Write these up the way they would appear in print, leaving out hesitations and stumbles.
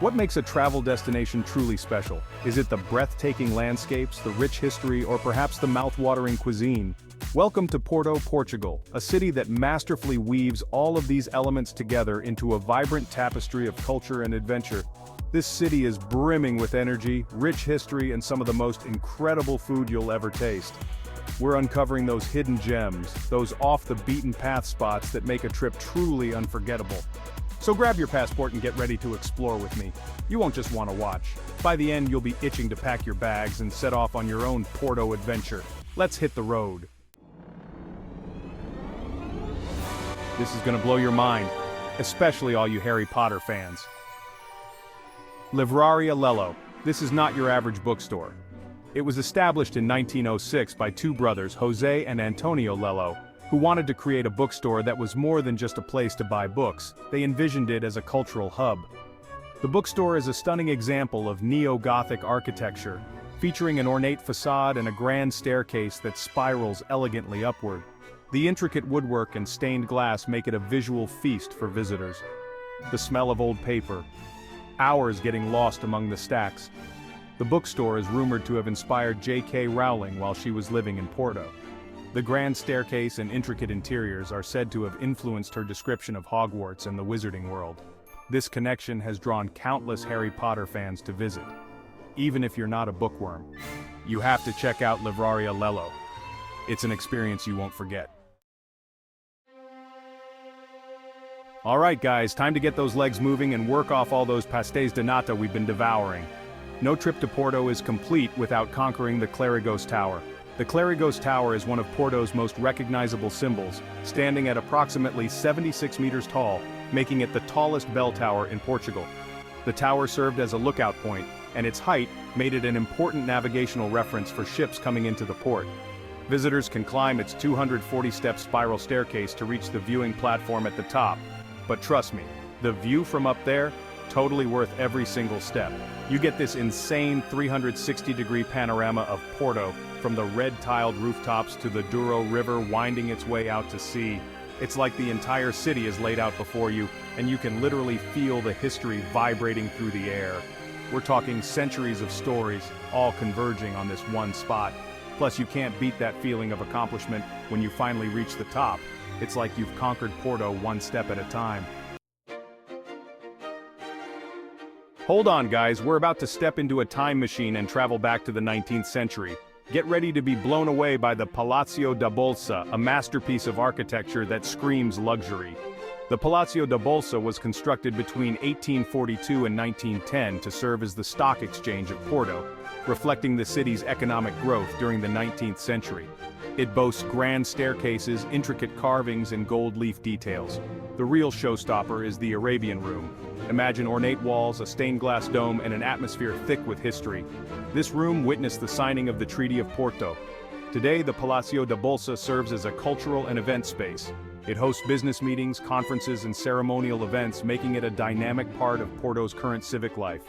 What makes a travel destination truly special? Is it the breathtaking landscapes, the rich history, or perhaps the mouth-watering cuisine? Welcome to Porto, Portugal, a city that masterfully weaves all of these elements together into a vibrant tapestry of culture and adventure. This city is brimming with energy, rich history, and some of the most incredible food you'll ever taste. We're uncovering those hidden gems, those off-the-beaten-path spots that make a trip truly unforgettable. So grab your passport and get ready to explore with me. You won't just want to watch. By the end, you'll be itching to pack your bags and set off on your own Porto adventure. Let's hit the road. This is gonna blow your mind, especially all you Harry Potter fans. Livraria Lello. This is not your average bookstore. It was established in 1906 by two brothers, Jose and Antonio Lello, who wanted to create a bookstore that was more than just a place to buy books. They envisioned it as a cultural hub. The bookstore is a stunning example of neo-Gothic architecture, featuring an ornate facade and a grand staircase that spirals elegantly upward. The intricate woodwork and stained glass make it a visual feast for visitors. The smell of old paper, hours getting lost among the stacks. The bookstore is rumored to have inspired J.K. Rowling while she was living in Porto. The grand staircase and intricate interiors are said to have influenced her description of Hogwarts and the wizarding world. This connection has drawn countless Harry Potter fans to visit. Even if you're not a bookworm, you have to check out Livraria Lello. It's an experience you won't forget. Alright guys, time to get those legs moving and work off all those pastéis de nata we've been devouring. No trip to Porto is complete without conquering the Clerigos Tower. The Clerigos Tower is one of Porto's most recognizable symbols, standing at approximately 76 meters tall, making it the tallest bell tower in Portugal. The tower served as a lookout point, and its height made it an important navigational reference for ships coming into the port. Visitors can climb its 240-step spiral staircase to reach the viewing platform at the top. But trust me, the view from up there, totally worth every single step. You get this insane 360-degree panorama of Porto, from the red-tiled rooftops to the Douro River winding its way out to sea. It's like the entire city is laid out before you, and you can literally feel the history vibrating through the air. We're talking centuries of stories, all converging on this one spot. Plus, you can't beat that feeling of accomplishment when you finally reach the top. It's like you've conquered Porto one step at a time. Hold on guys, we're about to step into a time machine and travel back to the 19th century. Get ready to be blown away by the Palácio da Bolsa, a masterpiece of architecture that screams luxury. The Palácio da Bolsa was constructed between 1842 and 1910 to serve as the stock exchange of Porto, reflecting the city's economic growth during the 19th century. It boasts grand staircases, intricate carvings, and gold leaf details. The real showstopper is the Arabian Room. Imagine ornate walls, a stained glass dome, and an atmosphere thick with history. This room witnessed the signing of the Treaty of Porto. Today, the Palácio da Bolsa serves as a cultural and event space. It hosts business meetings, conferences, and ceremonial events, making it a dynamic part of Porto's current civic life.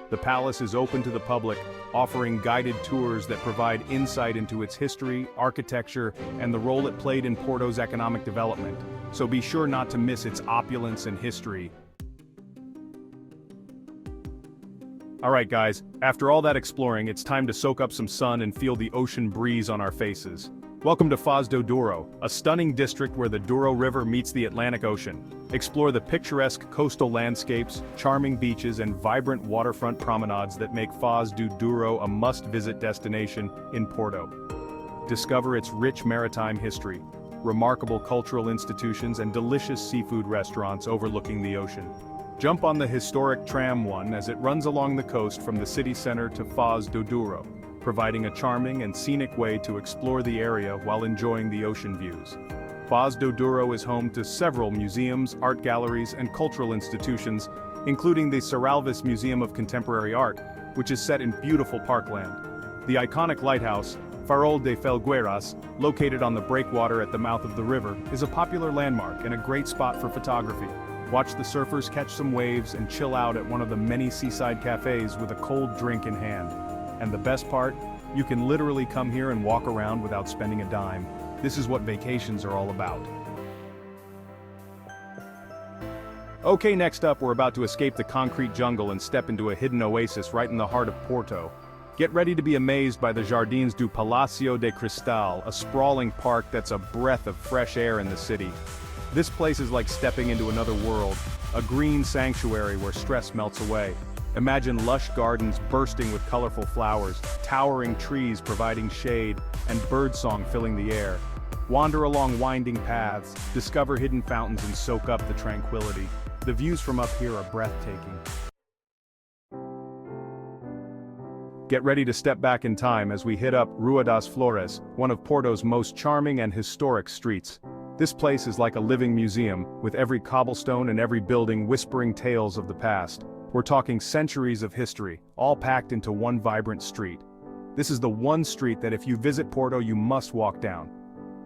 The palace is open to the public, offering guided tours that provide insight into its history, architecture, and the role it played in Porto's economic development. So be sure not to miss its opulence and history. Alright guys, after all that exploring, it's time to soak up some sun and feel the ocean breeze on our faces. Welcome to Foz do Douro, a stunning district where the Douro River meets the Atlantic Ocean. Explore the picturesque coastal landscapes, charming beaches, and vibrant waterfront promenades that make Foz do Douro a must-visit destination in Porto. Discover its rich maritime history, remarkable cultural institutions, and delicious seafood restaurants overlooking the ocean. Jump on the historic Tram 1 as it runs along the coast from the city center to Foz do Douro, providing a charming and scenic way to explore the area while enjoying the ocean views. Foz do Douro is home to several museums, art galleries, and cultural institutions, including the Serralves Museum of Contemporary Art, which is set in beautiful parkland. The iconic lighthouse, Farol de Felgueiras, located on the breakwater at the mouth of the river, is a popular landmark and a great spot for photography. Watch the surfers catch some waves and chill out at one of the many seaside cafes with a cold drink in hand. And the best part? You can literally come here and walk around without spending a dime. This is what vacations are all about. Okay, next up we're about to escape the concrete jungle and step into a hidden oasis right in the heart of Porto. Get ready to be amazed by the Jardins do Palácio de Cristal, a sprawling park that's a breath of fresh air in the city. This place is like stepping into another world, a green sanctuary where stress melts away. Imagine lush gardens bursting with colorful flowers, towering trees providing shade, and birdsong filling the air. Wander along winding paths, discover hidden fountains and soak up the tranquility. The views from up here are breathtaking. Get ready to step back in time as we hit up Rua das Flores, one of Porto's most charming and historic streets. This place is like a living museum, with every cobblestone and every building whispering tales of the past. We're talking centuries of history, all packed into one vibrant street. This is the one street that if you visit Porto you must walk down.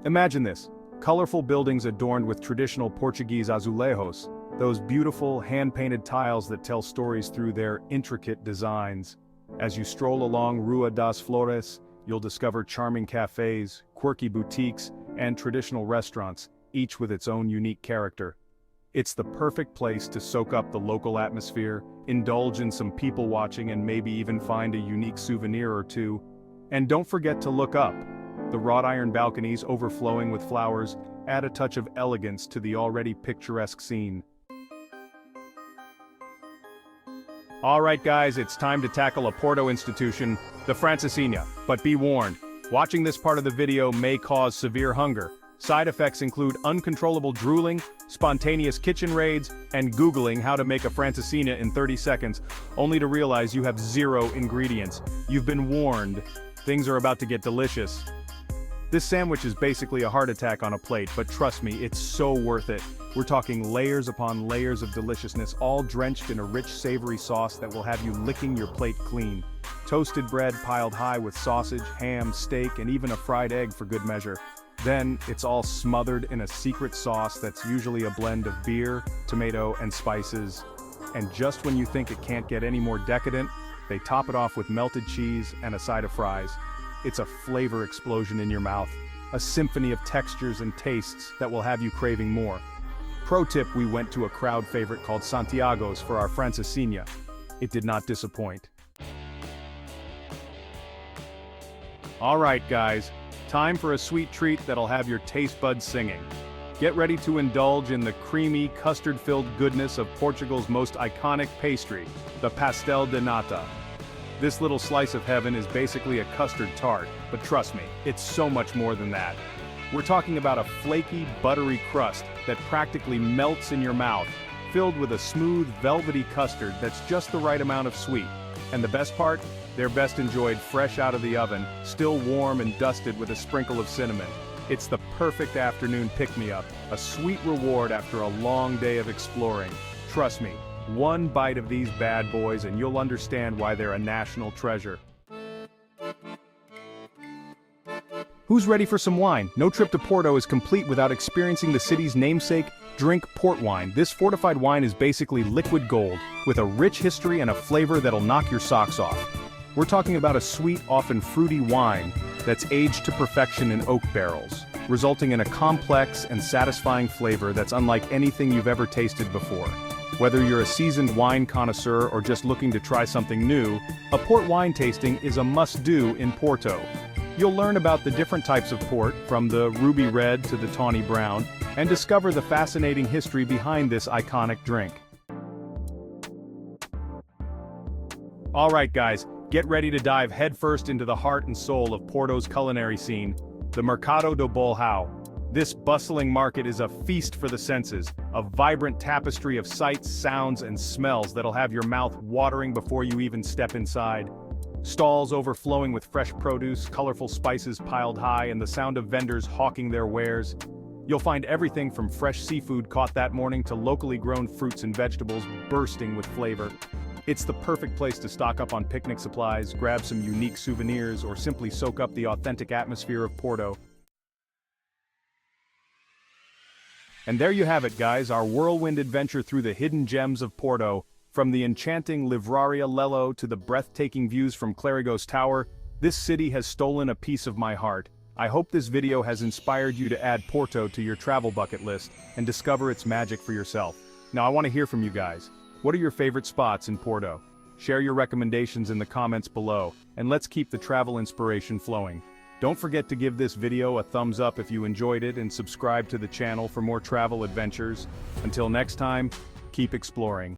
Imagine this, colorful buildings adorned with traditional Portuguese azulejos, those beautiful hand-painted tiles that tell stories through their intricate designs. As you stroll along Rua das Flores, you'll discover charming cafes, quirky boutiques, and traditional restaurants, each with its own unique character. It's the perfect place to soak up the local atmosphere, indulge in some people watching and maybe even find a unique souvenir or two. And don't forget to look up. The wrought iron balconies overflowing with flowers add a touch of elegance to the already picturesque scene. Alright guys, it's time to tackle a Porto institution, the Francesinha, but be warned, watching this part of the video may cause severe hunger. Side effects include uncontrollable drooling, spontaneous kitchen raids, and Googling how to make a Francesinha in 30 seconds, only to realize you have zero ingredients. You've been warned. Things are about to get delicious. This sandwich is basically a heart attack on a plate, but trust me, it's so worth it. We're talking layers upon layers of deliciousness, all drenched in a rich savory sauce that will have you licking your plate clean. Toasted bread piled high with sausage, ham, steak, and even a fried egg for good measure. Then, it's all smothered in a secret sauce that's usually a blend of beer, tomato, and spices. And just when you think it can't get any more decadent, they top it off with melted cheese and a side of fries. It's a flavor explosion in your mouth, a symphony of textures and tastes that will have you craving more. Pro tip, we went to a crowd favorite called Santiago's for our Francesinha. It did not disappoint. Alright guys, time for a sweet treat that'll have your taste buds singing. Get ready to indulge in the creamy, custard-filled goodness of Portugal's most iconic pastry, the Pastel de Nata. This little slice of heaven is basically a custard tart, but trust me, it's so much more than that. We're talking about a flaky, buttery crust that practically melts in your mouth, filled with a smooth, velvety custard that's just the right amount of sweet. And the best part? They're best enjoyed fresh out of the oven, still warm and dusted with a sprinkle of cinnamon. It's the perfect afternoon pick-me-up, a sweet reward after a long day of exploring. Trust me, one bite of these bad boys and you'll understand why they're a national treasure. Who's ready for some wine? No trip to Porto is complete without experiencing the city's namesake, drink port wine. This fortified wine is basically liquid gold, with a rich history and a flavor that'll knock your socks off. We're talking about a sweet, often fruity wine that's aged to perfection in oak barrels, resulting in a complex and satisfying flavor that's unlike anything you've ever tasted before. Whether you're a seasoned wine connoisseur or just looking to try something new, a port wine tasting is a must-do in Porto. You'll learn about the different types of port, from the ruby red to the tawny brown, and discover the fascinating history behind this iconic drink. Alright guys, get ready to dive headfirst into the heart and soul of Porto's culinary scene, the Mercado do Bolhão. This bustling market is a feast for the senses, a vibrant tapestry of sights, sounds, and smells that'll have your mouth watering before you even step inside. Stalls overflowing with fresh produce, colorful spices piled high, and the sound of vendors hawking their wares. You'll find everything from fresh seafood caught that morning to locally grown fruits and vegetables bursting with flavor. It's the perfect place to stock up on picnic supplies, grab some unique souvenirs, or simply soak up the authentic atmosphere of Porto. And there you have it guys, our whirlwind adventure through the hidden gems of Porto. From the enchanting Livraria Lello to the breathtaking views from Clerigos Tower, this city has stolen a piece of my heart. I hope this video has inspired you to add Porto to your travel bucket list and discover its magic for yourself. Now I want to hear from you guys. What are your favorite spots in Porto? Share your recommendations in the comments below, and let's keep the travel inspiration flowing. Don't forget to give this video a thumbs up if you enjoyed it and subscribe to the channel for more travel adventures. Until next time, keep exploring.